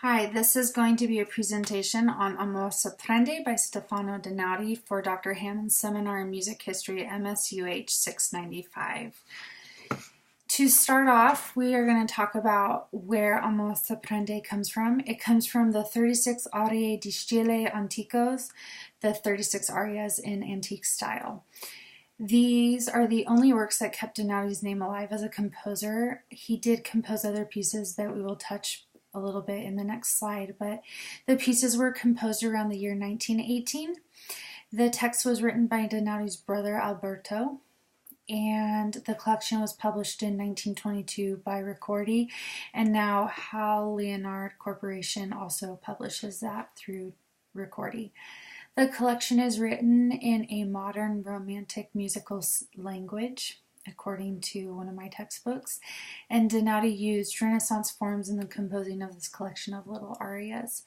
Hi, this is going to be a presentation on Amor Sorprende by Stefano Donati for Dr. Hammond's Seminar in Music History, MSUH 695. To start off, we are going to talk about where Amor Sorprende comes from. It comes from the 36 Arie di Stile Anticos, the 36 arias in antique style. These are the only works that kept Donati's name alive as a composer. He did compose other pieces that we will touch a little bit in the next slide, but the pieces were composed around the year 1918. The text was written by Donati's brother Alberto, and the collection was published in 1922 by Ricordi, and now Hal Leonard Corporation also publishes that through Ricordi. The collection is written in a modern romantic musical language, according to one of my textbooks, and Donati used Renaissance forms in the composing of this collection of little arias.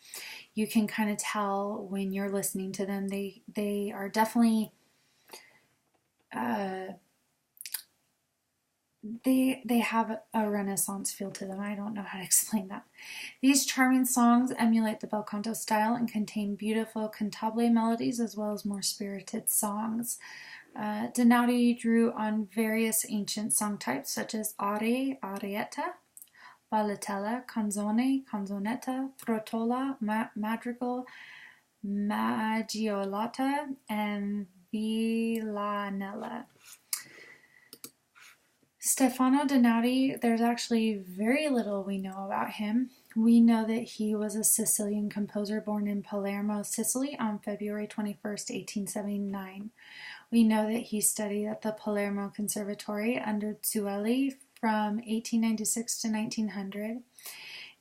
You can kind of tell when you're listening to them, they are definitely they have a Renaissance feel to them. I don't know how to explain that. These charming songs emulate the bel canto style and contain beautiful cantabile melodies as well as more spirited songs. Donati drew on various ancient song types such as arie, arietta, ballatella, canzone, canzonetta, frotola, madrigal, maggiolata, and villanella. Stefano Donati, there's actually very little we know about him. We know that he was a Sicilian composer born in Palermo, Sicily on February 21st, 1879. We know that he studied at the Palermo Conservatory under Zuelli from 1896 to 1900.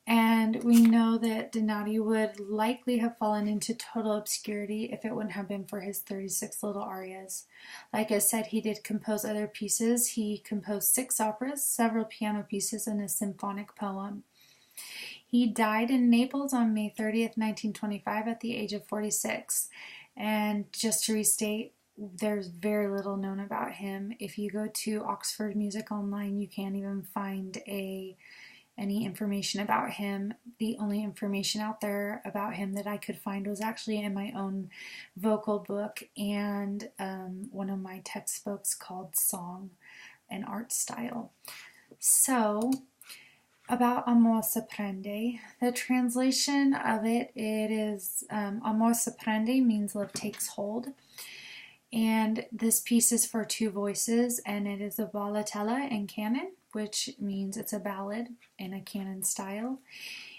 And we know that Donati would likely have fallen into total obscurity if it wouldn't have been for his 36 little arias. Like I said, he did compose other pieces. He composed 6 operas, several piano pieces, and a symphonic poem. He died in Naples on May 30th, 1925 at the age of 46. And just to restate, there's very little known about him. If you go to Oxford Music Online, you can't even find any information about him. The only information out there about him that I could find was actually in my own vocal book and one of my textbooks called Song and Art Style. So, about Amor Sorprende, the translation of it is Amor Sorprende means love takes hold. And this piece is for 2 voices, and it is a ballatella and canon, which means it's a ballad in a canon style.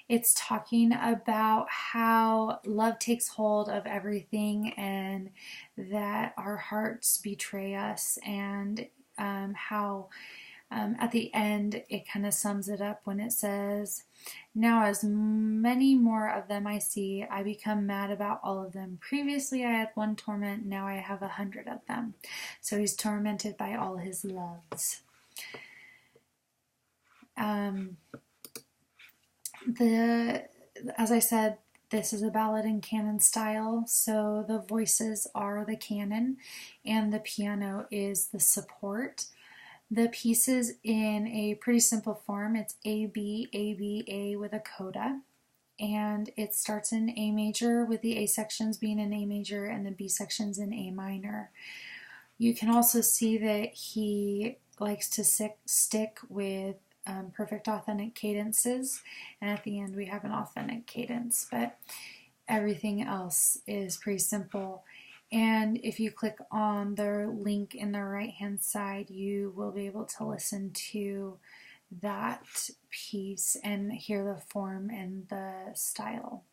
It's talking about how love takes hold of everything and that our hearts betray us, and how at the end it kind of sums it up when it says, "Now as many more of them I see, I become mad about all of them. Previously I had 1 torment, now I have 100 of them." So he's tormented by all his loves. As I said, this is a ballad in canon style, so the voices are the canon and the piano is the support. The piece is in a pretty simple form. It's A, B, A, B, A with a coda, and it starts in A major with the A sections being in A major and the B sections in A minor. You can also see that he likes to stick with perfect authentic cadences, and at the end we have an authentic cadence, but everything else is pretty simple. And if you click on the link in the right hand side, you will be able to listen to that piece and hear the form and the style.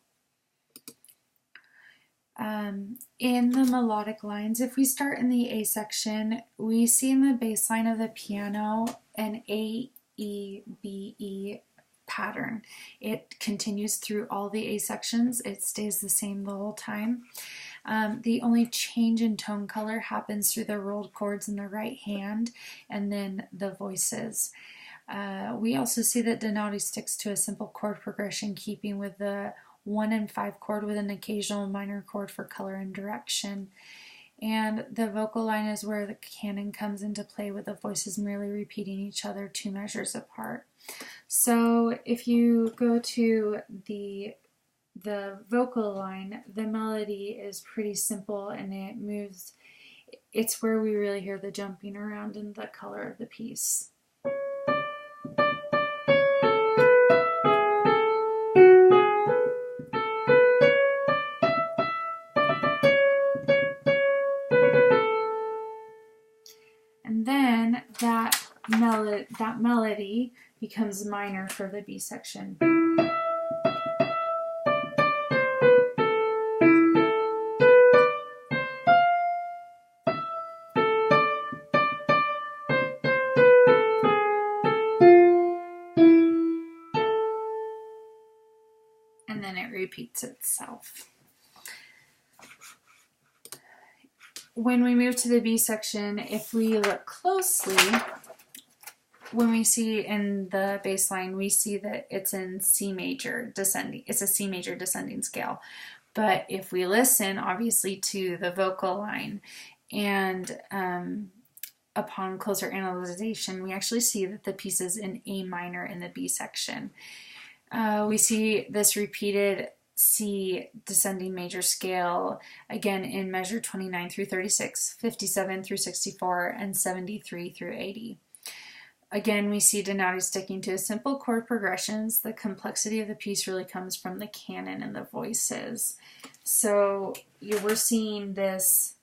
In the melodic lines, if we start in the A section, we see in the bass line of the piano an A, E, B, E pattern. It continues through all the A sections. It stays the same the whole time. The only change in tone color happens through the rolled chords in the right hand and then the voices. We also see that Donati sticks to a simple chord progression, keeping with the 1 and 5 chord with an occasional minor chord for color and direction. And the vocal line is where the canon comes into play, with the voices merely repeating each other 2 measures apart. So if you go to the vocal line, the melody is pretty simple and it moves. It's where we really hear the jumping around and the color of the piece. And then that melody becomes minor for the B section. And then it repeats itself. When we move to the B section, if we look closely, when we see in the bass line, we see that it's in C major descending. It's a C major descending scale. But if we listen, obviously, to the vocal line, and upon closer analyzation, we actually see that the piece is in A minor in the B section. We see this repeated C descending major scale again in measure 29 through 36, 57 through 64, and 73 through 80. Again, we see Donati sticking to simple chord progressions. The complexity of the piece really comes from the canon and the voices. So we're seeing this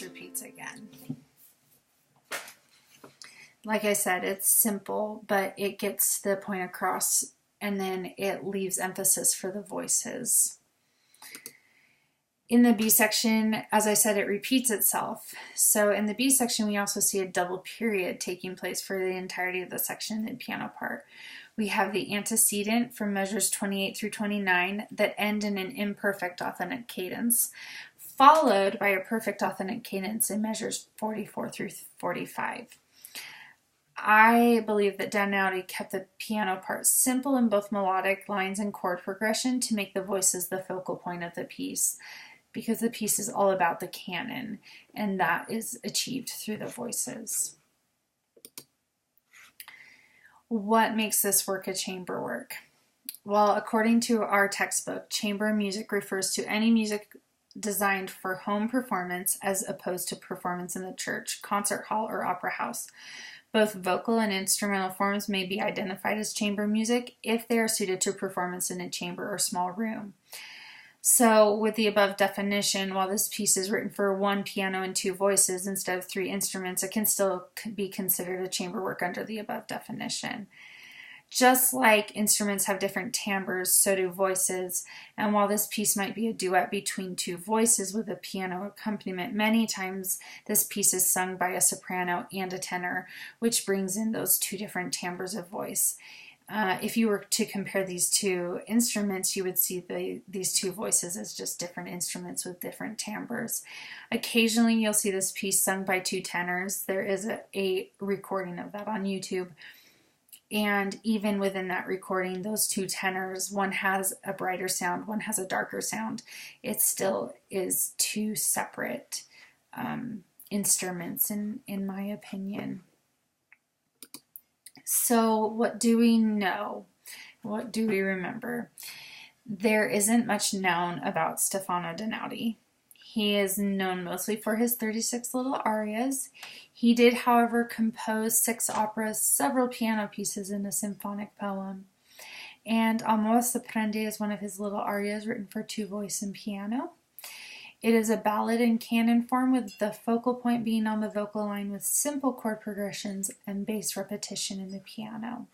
repeats again. Like I said, it's simple, but it gets the point across, and then it leaves emphasis for the voices. In the B section, as I said, it repeats itself. So in the B section, we also see a double period taking place for the entirety of the section in piano part. We have the antecedent from measures 28 through 29 that end in an imperfect authentic cadence, followed by a perfect authentic cadence in measures 44 through 45. I believe that Donati kept the piano part simple in both melodic lines and chord progression to make the voices the focal point of the piece, because the piece is all about the canon, and that is achieved through the voices. What makes this work a chamber work? Well, according to our textbook, chamber music refers to any music designed for home performance as opposed to performance in the church, concert hall, or opera house. Both vocal and instrumental forms may be identified as chamber music if they are suited to performance in a chamber or small room. So with the above definition, while this piece is written for 1 piano and 2 voices instead of 3 instruments, it can still be considered a chamber work under the above definition. Just like instruments have different timbres, so do voices. And while this piece might be a duet between 2 voices with a piano accompaniment, many times this piece is sung by a soprano and a tenor, which brings in those 2 different timbres of voice. If you were to compare these 2 instruments, you would see these 2 voices as just different instruments with different timbres. Occasionally, you'll see this piece sung by 2 tenors. There is a recording of that on YouTube. And even within that recording, those 2 tenors, one has a brighter sound, one has a darker sound. It still is 2 separate instruments, in my opinion. So what do we know? What do we remember? There isn't much known about Stefano Donati. He is known mostly for his 36 little arias. He did, however, compose 6 operas, several piano pieces, and a symphonic poem. And Amor se prende is one of his little arias written for 2 voice and piano. It is a ballad in canon form, with the focal point being on the vocal line with simple chord progressions and bass repetition in the piano.